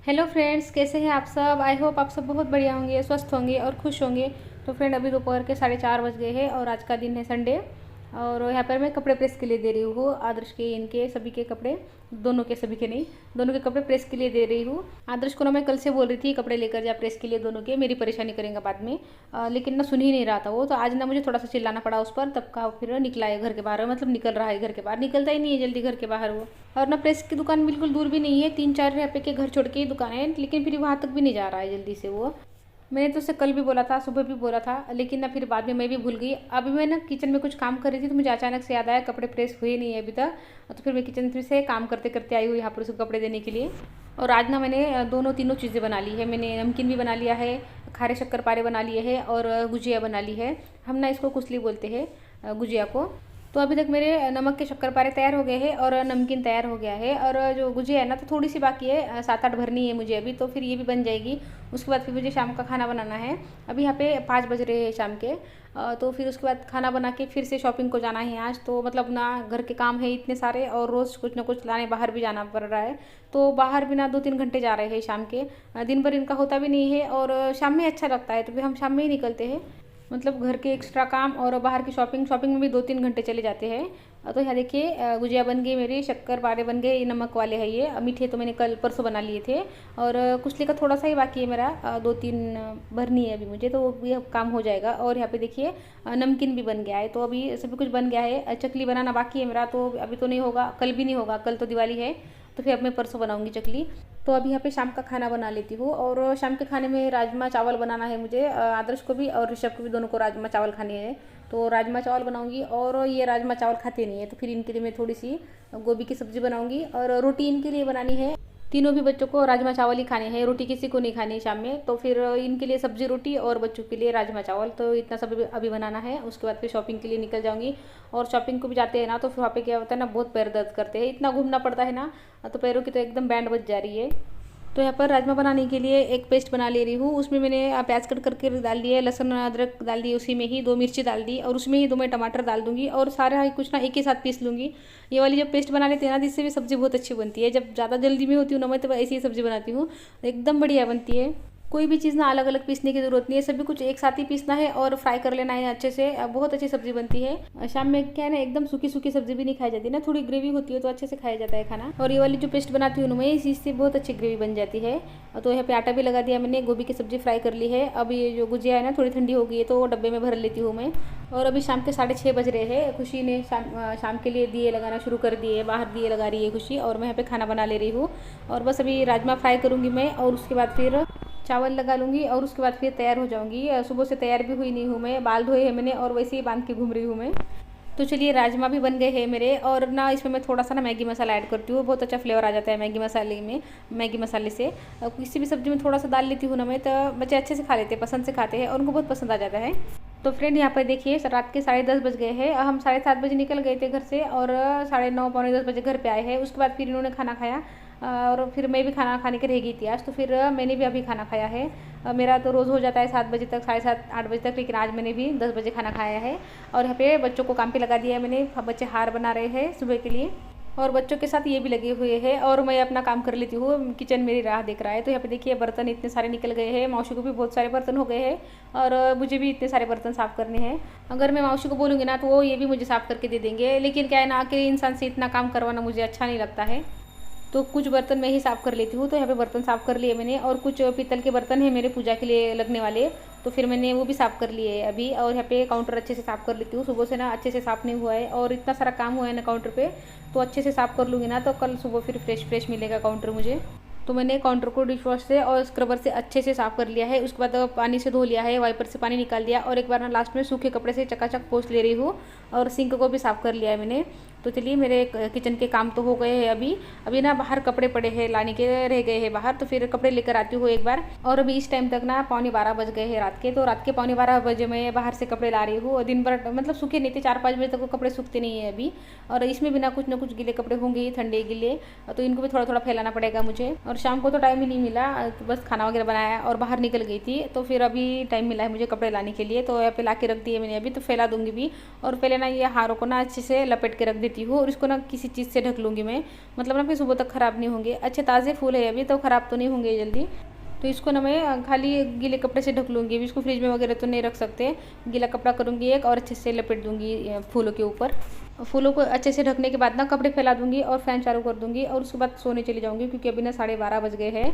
Hello friends, कैसे हैं आप सब। आई होप आप सब बहुत बढ़िया होंगे, स्वस्थ होंगे और खुश होंगे। तो फ्रेंड, अभी दोपहर के 4:30 बज गए हैं और आज का दिन है संडे। और यहाँ पर मैं कपड़े प्रेस के लिए दे रही हूँ। आदर्श के, इनके सभी के कपड़े, दोनों के, सभी के नहीं, दोनों के कपड़े प्रेस के लिए दे रही हूँ। आदर्श को ना मैं कल से बोल रही थी कपड़े लेकर जा प्रेस के लिए दोनों के, मेरी परेशानी करेंगे बाद में। लेकिन ना सुन ही नहीं रहा था वो। तो आज ना मुझे थोड़ा सा चिल्लाना पड़ा उस पर, तब का फिर निकला है घर के बाहर, मतलब निकल रहा है घर के बाहर। निकलता ही नहीं है जल्दी घर के बाहर वो। और ना प्रेस की दुकान बिल्कुल दूर भी नहीं है, 3-4 यहाँ पे के घर छोड़ के ही दुकान है, लेकिन फिर वहाँ तक भी नहीं जा रहा है जल्दी से वो। मैंने तो उससे कल भी बोला था, सुबह भी बोला था, लेकिन ना फिर बाद में मैं भी भूल गई। अभी मैं ना किचन में कुछ काम कर रही थी तो मुझे अचानक से याद आया कपड़े प्रेस हुए नहीं है अभी तक। तो फिर मैं किचन से काम करते करते आई हूँ यहाँ पर उसको कपड़े देने के लिए। और आज ना मैंने दोनों तीनों चीज़ें बना ली है। मैंने नमकीन भी बना लिया है, खारे शक्करपारे बना लिए हैं और गुजिया बना ली है। हम ना इसको कुसली बोलते हैं, गुजिया को। तो अभी तक मेरे नमक के शक्करपारे तैयार हो गए हैं और नमकीन तैयार हो गया है। और जो गुजिया है ना, तो थोड़ी सी बाकी है, 7-8 भरनी है मुझे अभी, तो फिर ये भी बन जाएगी। उसके बाद फिर मुझे शाम का खाना बनाना है। अभी यहाँ पे 5 बज रहे हैं शाम के। तो फिर उसके बाद खाना बना के फिर से शॉपिंग को जाना है आज। तो मतलब ना घर के काम है इतने सारे, और रोज़ कुछ ना कुछ लाने बाहर भी जाना पड़ रहा है। तो बाहर भी ना 2-3 घंटे जा रहे हैं शाम के। दिन भर इनका होता भी नहीं है और शाम में अच्छा लगता है, तो फिर हम शाम में ही निकलते हैं। मतलब घर के एक्स्ट्रा काम और बाहर की शॉपिंग शॉपिंग में भी 2-3 घंटे चले जाते हैं। तो यहाँ देखिए, गुजिया बन गई मेरी, शक्करपारे बन गए, ये नमक वाले हैं। ये मीठे तो मैंने कल परसों बना लिए थे। और कुचली का थोड़ा सा ही बाकी है मेरा, 2-3 भरनी है अभी मुझे, तो वो भी अब काम हो जाएगा। और यहाँ पे देखिए, नमकीन भी बन गया है। तो अभी सभी कुछ बन गया है। चकली बनाना बाकी है मेरा, तो अभी तो नहीं होगा, कल भी नहीं होगा, कल तो दिवाली है। तो फिर अब मैं परसों बनाऊंगी चकली। तो अभी यहाँ पे शाम का खाना बना लेती हूँ। और शाम के खाने में राजमा चावल बनाना है मुझे, आदर्श को भी और ऋषभ को भी, दोनों को राजमा चावल खाने हैं। तो राजमा चावल बनाऊंगी। और ये राजमा चावल खाते नहीं है, तो फिर इनके लिए मैं थोड़ी सी गोभी की सब्ज़ी बनाऊंगी। और रोटी इनके लिए बनानी है। तीनों भी बच्चों को राजमा चावल ही खाने हैं, रोटी किसी को नहीं खानी शाम में। तो फिर इनके लिए सब्जी रोटी और बच्चों के लिए राजमा चावल। तो इतना सब अभी बनाना है। उसके बाद फिर शॉपिंग के लिए निकल जाऊंगी। और शॉपिंग को भी जाते हैं ना, तो फिर वहाँ पे क्या होता है ना, बहुत पैर दर्द करते हैं, इतना घूमना पड़ता है ना। तो पैरों की तो एकदम बैंड बज जा रही है। तो यहाँ पर राजमा बनाने के लिए एक पेस्ट बना ले रही हूँ। उसमें मैंने प्याज कट करके डाल दिया है, लहसुन अदरक डाल दिए उसी में ही, 2 मिर्ची डाल दी, और उसमें ही 2 मैं टमाटर डाल दूंगी और सारा कुछ ना एक ही साथ पीस लूँगी। ये वाली जब पेस्ट बना लेते हैं ना, जिससे भी सब्ज़ी बहुत अच्छी बनती है। जब ज़्यादा जल्दी में होती हूँ ना मैं, तो ऐसी ही सब्ज़ी बनाती हूँ, एकदम बढ़िया बनती है। कोई भी चीज़ ना अलग अलग पीसने की ज़रूरत नहीं है, सभी कुछ एक साथ ही पीसना है और फ्राई कर लेना है अच्छे से। बहुत अच्छी सब्ज़ी बनती है। शाम में क्या है ना, एकदम सूखी सूखी सब्ज़ी भी नहीं खाई जाती ना, थोड़ी ग्रेवी होती है तो अच्छे से खाया जाता है खाना। और ये वाली जो पेस्ट बनाती हूँ ना मैं, इस चीज़ से बहुत अच्छी ग्रेवी बन जाती है। तो यहाँ पे आटा भी लगा दिया मैंने, गोभी की सब्ज़ी फ्राई कर ली है। अब ये जो गुजिया है ना, थोड़ी ठंडी हो गई है, तो वो डब्बे में भर लेती हूँ मैं। और अभी शाम के 6:30 बज रहे हैं। खुशी ने शाम के लिए दिए लगाना शुरू कर दिए, बाहर दिए लगा रही है खुशी, और मैं यहाँ पे खाना बना ले रही हूँ। और बस अभी राजमा फ्राई करूँगी मैं, और उसके बाद फिर चावल लगा लूँगी, और उसके बाद फिर तैयार हो जाऊँगी। सुबह से तैयार भी हुई नहीं हूँ मैं, बाल धोए हैं मैंने और वैसे ही बांध के घूम रही हूँ मैं। तो चलिए, राजमा भी बन गए हैं मेरे। और ना इसमें मैं थोड़ा सा ना मैगी मसाला ऐड करती हूँ, बहुत अच्छा फ्लेवर आ जाता है मैगी मसाले में, मैगी मसाले से। किसी भी सब्ज़ी में थोड़ा सा डाल लेती हूँ ना मैं, तो बच्चे अच्छे से खा लेते हैं, पसंद से खाते हैं और उनको बहुत पसंद आ जाता है। तो फ्रेंड, यहाँ पर देखिए, रात के 10:30 बज गए हैं। हम 7:30 बजे निकल गए थे घर से, और 9:30 पौने 10 बजे घर पे आए हैं। उसके बाद फिर इन्होंने खाना खाया, और फिर मैं भी खाना खाने के रह गई थी आज। तो फिर मैंने भी अभी खाना खाया है। मेरा तो रोज़ हो जाता है 7 बजे तक, 7:30-8 बजे तक, लेकिन आज मैंने भी 10 बजे खाना खाया है। और यहाँ पे बच्चों को काम पे लगा दिया है मैंने, बच्चे हार बना रहे हैं सुबह के लिए, और बच्चों के साथ ये भी लगे हुए हैं। और मैं अपना काम कर लेती हूँ, किचन मेरी राह देख रहा है। तो यहाँ पे देखिए, बर्तन इतने सारे निकल गए हैं, मौसी को भी बहुत सारे बर्तन हो गए हैं, और मुझे भी इतने सारे बर्तन साफ़ करने हैं। अगर मैं मौसी को बोलूँगी ना, तो वो ये भी मुझे साफ़ करके दे देंगे, लेकिन क्या है ना, अकेले इंसान से इतना काम करवाना मुझे अच्छा नहीं लगता है। तो कुछ बर्तन मैं ही साफ़ कर लेती हूँ। तो यहाँ पे बर्तन साफ़ कर लिए मैंने, और कुछ पीतल के बर्तन हैं मेरे पूजा के लिए लगने वाले, तो फिर मैंने वो भी साफ़ कर लिए अभी। और यहाँ पे काउंटर अच्छे से साफ़ कर लेती हूँ, सुबह से ना अच्छे से साफ़ नहीं हुआ है, और इतना सारा काम हुआ है ना काउंटर पे, तो अच्छे से साफ़ कर लूँगी ना, तो कल सुबह फिर फ्रेश फ्रेश मिलेगा काउंटर मुझे। तो मैंने काउंटर को डिश वॉश से और स्क्रबर से अच्छे से साफ़ कर लिया है। उसके बाद पानी से धो लिया है, वाइपर से पानी निकाल दिया, और एक बार ना लास्ट में सूखे कपड़े से चकाचक पोंछ ले रही हूँ। और सिंक को भी साफ़ कर लिया है मैंने। तो चलिए, मेरे किचन के काम तो हो गए हैं अभी। अभी ना बाहर कपड़े पड़े हैं, लाने के रह गए हैं बाहर, तो फिर कपड़े लेकर आती हूँ एक बार। और अभी इस टाइम तक ना 11:45 बज गए हैं रात के। तो रात के 11:45 बजे मैं बाहर से कपड़े ला रही हूँ, और दिन भर मतलब सूखे नहीं थे, 4-5 बजे तक वो कपड़े सूखते नहीं है अभी। और इसमें भी ना कुछ गीले कपड़े होंगे ही, ठंडे गीले, तो इनको भी थोड़ा थोड़ा फैलाना पड़ेगा मुझे। और शाम को तो टाइम ही नहीं मिला, तो बस खाना वगैरह बनाया और बाहर निकल गई थी। तो फिर अभी टाइम मिला है मुझे कपड़े लाने के लिए, तो यहाँ पे ला के रख दिए मैंने अभी, तो फैला दूंगी भी। और पहले ना ये हारों को ना अच्छे से लपेट के रख देती लेती हूँ और इसको ना किसी चीज़ से ढक लूँगी मैं, मतलब ना फिर सुबह तक ख़राब नहीं होंगे। अच्छे ताज़े फूल है अभी तो ख़राब तो नहीं होंगे जल्दी। तो इसको ना मैं खाली गीले कपड़े से ढक लूँगी। अभी इसको फ्रिज में वगैरह तो नहीं रख सकते। गीला कपड़ा करूँगी एक और अच्छे से लपेट दूँगी फूलों के ऊपर। फूलों को अच्छे से ढकने के बाद ना कपड़े फैला दूँगी और फ़ैन चालू कर दूँगी और उसके बाद सोने चली जाऊँगी, क्योंकि अभी ना 12:30 बज गए हैं।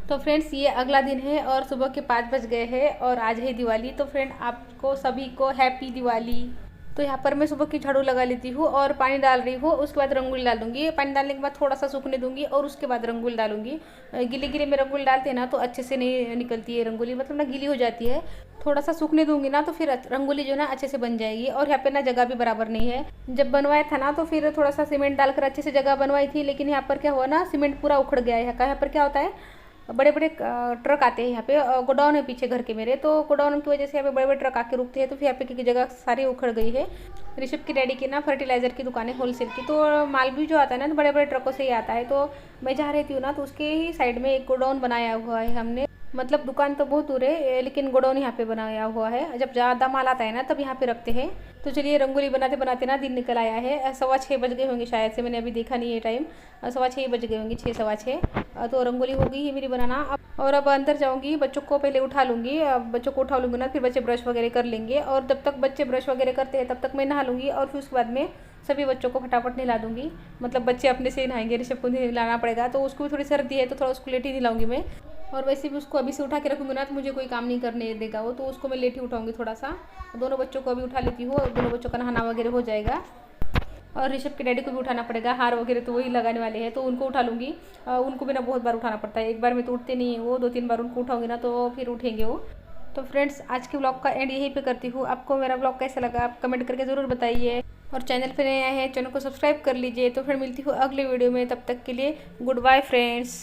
तो फ्रेंड्स ये अगला दिन है और सुबह के 5 बज गए हैं और आज है दिवाली। तो फ्रेंड आपको सभी को हैप्पी दिवाली। तो यहाँ पर मैं सुबह की झाड़ू लगा लेती हूँ और पानी डाल रही हूँ। उसके बाद रंगोली डाल दूँगी। पानी डालने के बाद थोड़ा सा सूखने दूँगी और उसके बाद रंगोली डालूँगी। गीले गीले में रंगोली डालते हैं ना तो अच्छे से नहीं निकलती है रंगोली, मतलब ना गीली हो जाती है। थोड़ा सा सूखने दूँगी ना तो फिर रंगोली जो है ना अच्छे से बन जाएगी। और यहाँ पे ना जगह भी बराबर नहीं है। जब बनवाया था ना तो फिर थोड़ा सा सीमेंट डालकर अच्छे से जगह बनवाई थी, लेकिन यहाँ पर क्या हुआ ना, सीमेंट पूरा उखड़ गया है। यहाँ पर क्या होता है, बड़े बड़े ट्रक आते हैं यहाँ पे, गोडाउन है पीछे घर के मेरे, तो गोडाउन की वजह से यहाँ पे बड़े बड़े ट्रक आके रुकते हैं। तो फिर यहाँ पे की जगह सारी उखड़ गई है। ऋषभ की डैडी की ना फर्टिलाइज़र की दुकान है होलसेल की, तो माल भी जो आता है ना तो बड़े बड़े ट्रकों से ही आता है। तो मैं जहाँ रहती हूँ ना तो उसके ही साइड में एक गोडाउन बनाया हुआ है हमने, मतलब दुकान तो बहुत दूर है लेकिन गोडाउन यहाँ पे बनाया हुआ है। जब ज़्यादा माल आता है ना तब यहाँ पे रखते हैं। तो चलिए रंगोली बनाते बनाते ना दिन निकल आया है। 6:15 बज गए होंगे शायद से, मैंने अभी देखा नहीं है टाइम। 6:15 बज गए होंगे, 6 सवा 6। तो रंगोली हो गई है मेरी बनाना। और अब अंदर जाऊँगी, बच्चों को पहले उठा लूँगी। अब बच्चों को उठा लूँगी ना फिर बच्चे ब्रश वगैरह कर लेंगे, और जब तक बच्चे ब्रश वगैरह करते हैं तब तक मैं नहा लूँगी। और फिर उसके बाद में सभी बच्चों को फटाफट नहला दूँगी, मतलब बच्चे अपने से ही नहाएंगे, ऋषभ को नहलाना पड़ेगा। तो उसको भी थोड़ी सर्दी है तो थोड़ा उसको लेट ही नहलाऊँगी मैं। और वैसे भी उसको अभी से उठा के रखूँगी ना तो मुझे कोई काम नहीं करने देगा वो, तो उसको मैं लेट ही उठाऊँगी थोड़ा सा। दोनों बच्चों को अभी उठा लेती हूँ और दोनों बच्चों का नहाना वगैरह हो जाएगा। और ऋषभ के डैडी को भी उठाना पड़ेगा, हार वगैरह तो वही लगाने वाले हैं तो उनको उठा लूँगी। उनको भी ना बहुत बार उठाना पड़ता है, एक बार में तो उठते नहीं है वो, 2-3 बार उनको उठाऊँगी ना तो फिर उठेंगे वो। तो फ्रेंड्स आज के ब्लॉग का एंड यहीं पे करती हूँ। आपको मेरा ब्लॉग कैसा लगा आप कमेंट करके ज़रूर बताइए, और चैनल पर नए आए हैं चैनल को सब्सक्राइब कर लीजिए। तो फिर मिलती हूँ अगले वीडियो में, तब तक के लिए गुड बाय फ्रेंड्स।